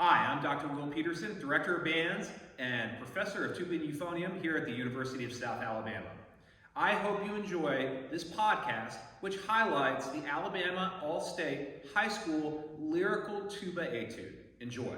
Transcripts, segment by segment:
Hi, I'm Dr. Will Petersen, Director of Bands and Professor of Tuba and Euphonium here at the University of South Alabama. I hope you enjoy this podcast, which highlights the Alabama All-State High School Lyrical Tuba Etude. Enjoy.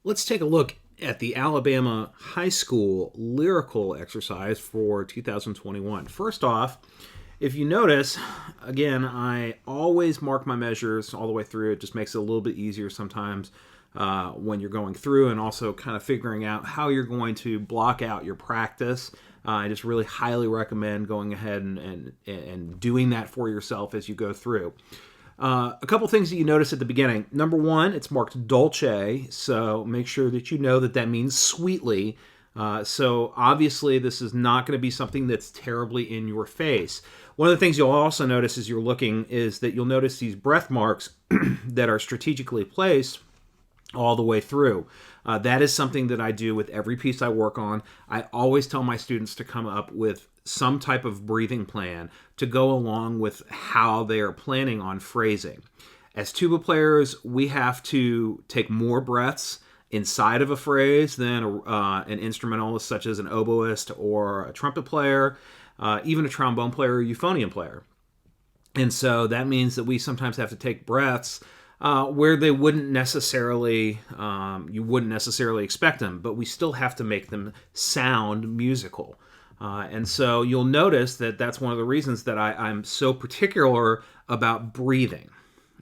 Let's take a look at the Alabama High School Lyrical exercise for 2021. First off, if you notice, again, I always mark my measures all the way through. It just makes it a little bit easier sometimes when you're going through, and also kind of figuring out how you're going to block out your practice. I just really highly recommend going ahead and doing that for yourself as you go through. A couple things that you notice at the beginning. Number one, it's marked dolce, so make sure that you know that that means sweetly. So obviously this is not going to be something that's terribly in your face. One of the things you'll also notice as you're looking is that you'll notice these breath marks that are strategically placed all the way through. That is something that I do with every piece I work on. I always tell my students to come up with some type of breathing plan to go along with how they are planning on phrasing. As tuba players, we have to take more breaths inside of a phrase than an instrumentalist such as an oboist or a trumpet player, even a trombone player or euphonium player. And so that means that we sometimes have to take breaths where they wouldn't necessarily, you wouldn't necessarily expect them, but we still have to make them sound musical. And so you'll notice that that's one of the reasons that I'm so particular about breathing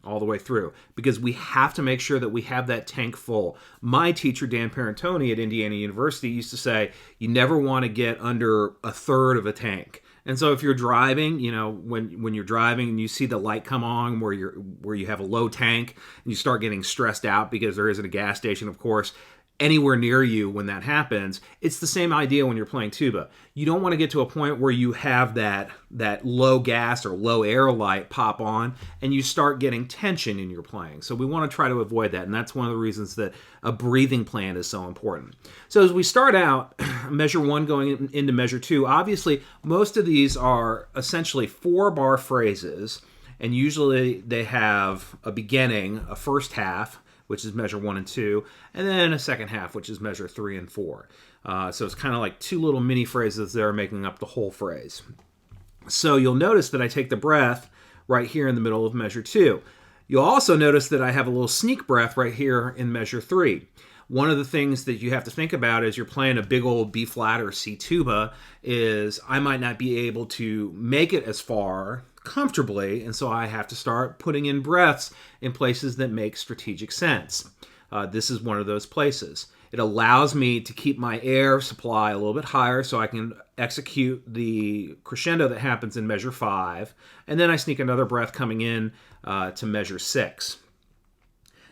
all the way through, because we have to make sure that we have that tank full. My teacher, Dan Parentoni at Indiana University, used to say, you never want to get under a third of a tank. And so if you're driving, you know, when you're driving and you see the light come on where you have a low tank and you start getting stressed out because there isn't a gas station, of course, anywhere near you when that happens, it's the same idea when you're playing tuba. You don't want to get to a point where you have that low gas or low air light pop on and you start getting tension in your playing. So we want to try to avoid that, and that's one of the reasons that a breathing plan is so important. So as we start out, measure one going into measure two, obviously most of these are essentially 4-bar phrases, and usually they have a beginning, a first half, which is measure 1 and 2, and then a second half, which is measure 3 and 4. So it's kind of like two little mini phrases that are making up the whole phrase. So you'll notice that I take the breath right here in the middle of measure 2. You'll also notice that I have a little sneak breath right here in measure 3. One of the things that you have to think about as you're playing a big old B flat or C tuba is I might not be able to make it as far comfortably, and so I have to start putting in breaths in places that make strategic sense. This is one of those places. It allows me to keep my air supply a little bit higher so I can execute the crescendo that happens in measure 5, and then I sneak another breath coming in to measure 6.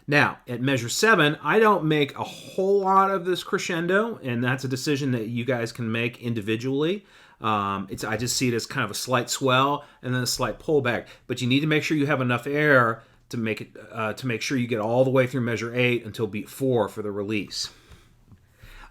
Now, at measure 7, I don't make a whole lot of this crescendo, and that's a decision that you guys can make individually. I just see it as kind of a slight swell and then a slight pullback. But you need to make sure you have enough air to make it to make sure you get all the way through measure 8 until beat 4 for the release.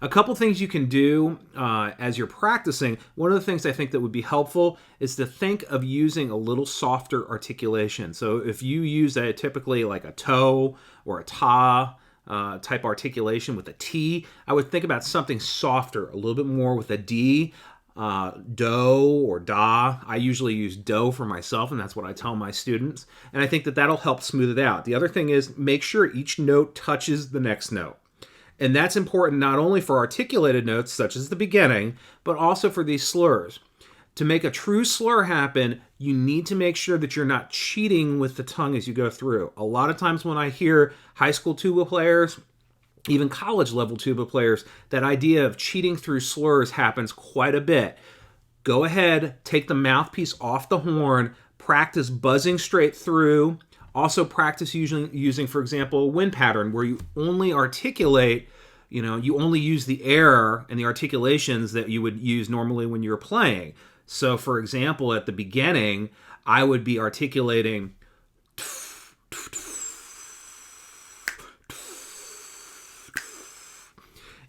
A couple things you can do as you're practicing. One of the things I think that would be helpful is to think of using a little softer articulation. So if you use typically like a toe or a ta type articulation with a T, I would think about something softer, a little bit more with a D, do or da. I usually use do for myself, and that's what I tell my students. And I think that that'll help smooth it out. The other thing is make sure each note touches the next note. And that's important not only for articulated notes, such as the beginning, but also for these slurs. To make a true slur happen, you need to make sure that you're not cheating with the tongue as you go through. A lot of times when I hear high school tuba players, even college level tuba players, that idea of cheating through slurs happens quite a bit. Go ahead, take the mouthpiece off the horn, practice buzzing straight through. Also practice using, for example, a wind pattern where you only articulate, you only use the air and the articulations that you would use normally when you're playing. So, for example, at the beginning, I would be articulating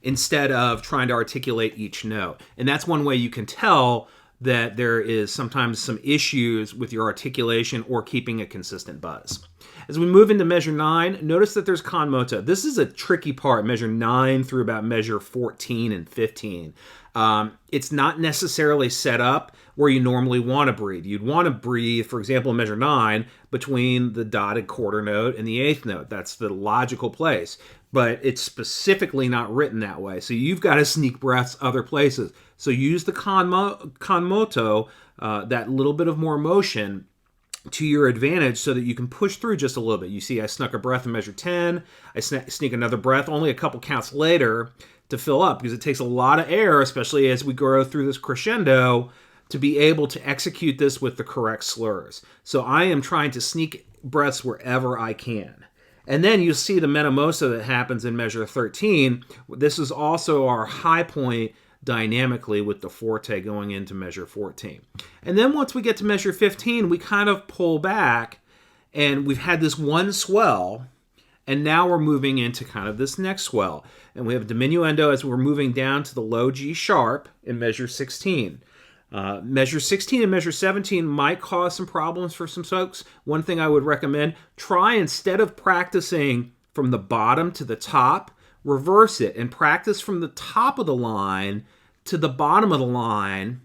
instead of trying to articulate each note. And that's one way you can tell that there is sometimes some issues with your articulation or keeping a consistent buzz. As we move into measure 9, notice that there's con moto. This is a tricky part, measure 9 through about measure 14 and 15. It's not necessarily set up where you normally want to breathe. You'd want to breathe, for example, in measure 9, between the dotted quarter note and the 8th note. That's the logical place. But it's specifically not written that way. So you've got to sneak breaths other places. So use the con moto, that little bit of more motion, to your advantage so that you can push through just a little bit. You see I snuck a breath in measure 10. I sneak another breath only a couple counts later to fill up because it takes a lot of air, especially as we grow through this crescendo, to be able to execute this with the correct slurs. So I am trying to sneak breaths wherever I can. And then you see the metamosa that happens in measure 13. This is also our high point dynamically with the forte going into measure 14. And then once we get to measure 15, we kind of pull back and we've had this one swell, and now we're moving into kind of this next swell. And we have diminuendo as we're moving down to the low G sharp in measure 16. Measure 16 and measure 17 might cause some problems for some folks. One thing I would recommend, try instead of practicing from the bottom to the top, reverse it and practice from the top of the line to the bottom of the line,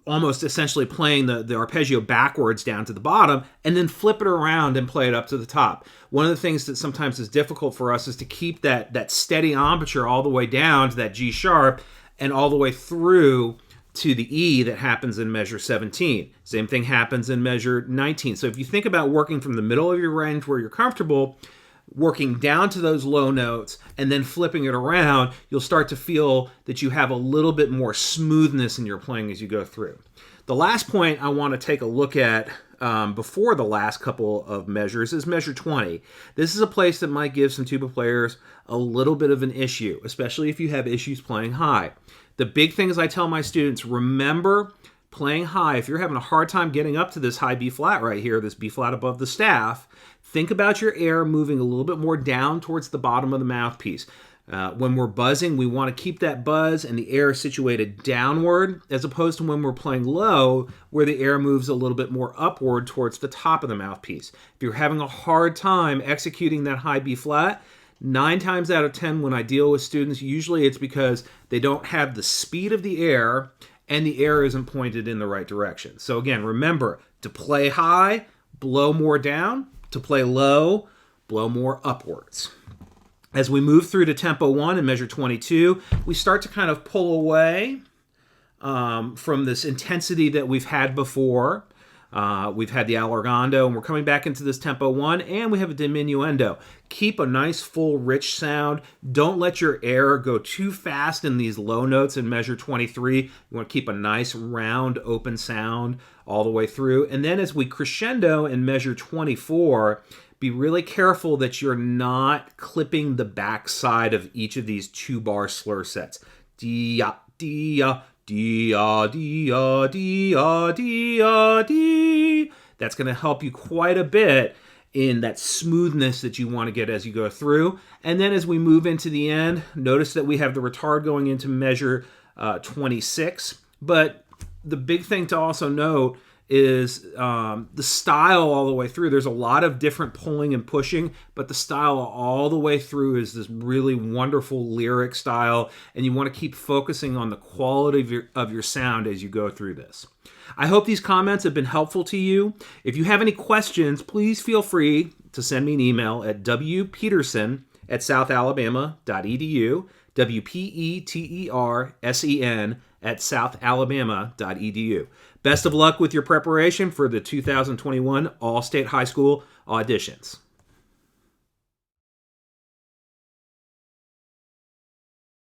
almost essentially playing the arpeggio backwards down to the bottom, and then flip it around and play it up to the top. One of the things that sometimes is difficult for us is to keep that steady embouchure all the way down to that G sharp and all the way through to the E that happens in measure 17. Same thing happens in measure 19. So if you think about working from the middle of your range where you're comfortable, working down to those low notes and then flipping it around, you'll start to feel that you have a little bit more smoothness in your playing as you go through. The last point I want to take a look at before the last couple of measures is measure 20. This is a place that might give some tuba players a little bit of an issue, especially if you have issues playing high. The big thing is I tell my students, remember playing high. If you're having a hard time getting up to this high B flat right here, this B flat above the staff, think about your air moving a little bit more down towards the bottom of the mouthpiece. When we're buzzing, we want to keep that buzz and the air situated downward, as opposed to when we're playing low, where the air moves a little bit more upward towards the top of the mouthpiece. If you're having a hard time executing that high B flat, 9 times out of 10 when I deal with students, usually it's because they don't have the speed of the air and the air isn't pointed in the right direction. So again, remember, to play high, blow more down. To play low, blow more upwards. As we move through to tempo 1 and measure 22, we start to kind of pull away from this intensity that we've had before. We've had the allargando, and we're coming back into this tempo 1, and we have a diminuendo. Keep a nice, full, rich sound. Don't let your air go too fast in these low notes in measure 23. You want to keep a nice, round, open sound all the way through. And then as we crescendo in measure 24, Be really careful that you're not clipping the back side of each of these 2-bar slur sets. Dia, dia, dia, dia, dia, dia, dia. That's going to help you quite a bit in that smoothness that you want to get as you go through. And then as we move into the end, notice that we have the retard going into measure 26. But the big thing to also note is the style all the way through. There's a lot of different pulling and pushing, but the style all the way through is this really wonderful lyric style, and you want to keep focusing on the quality of your sound as you go through this. I hope these comments have been helpful to you. If you have any questions, please feel free to send me an email at wpetersen@southalabama.edu, wpetersen@southalabama.edu. Best of luck with your preparation for the 2021 All-State High School auditions.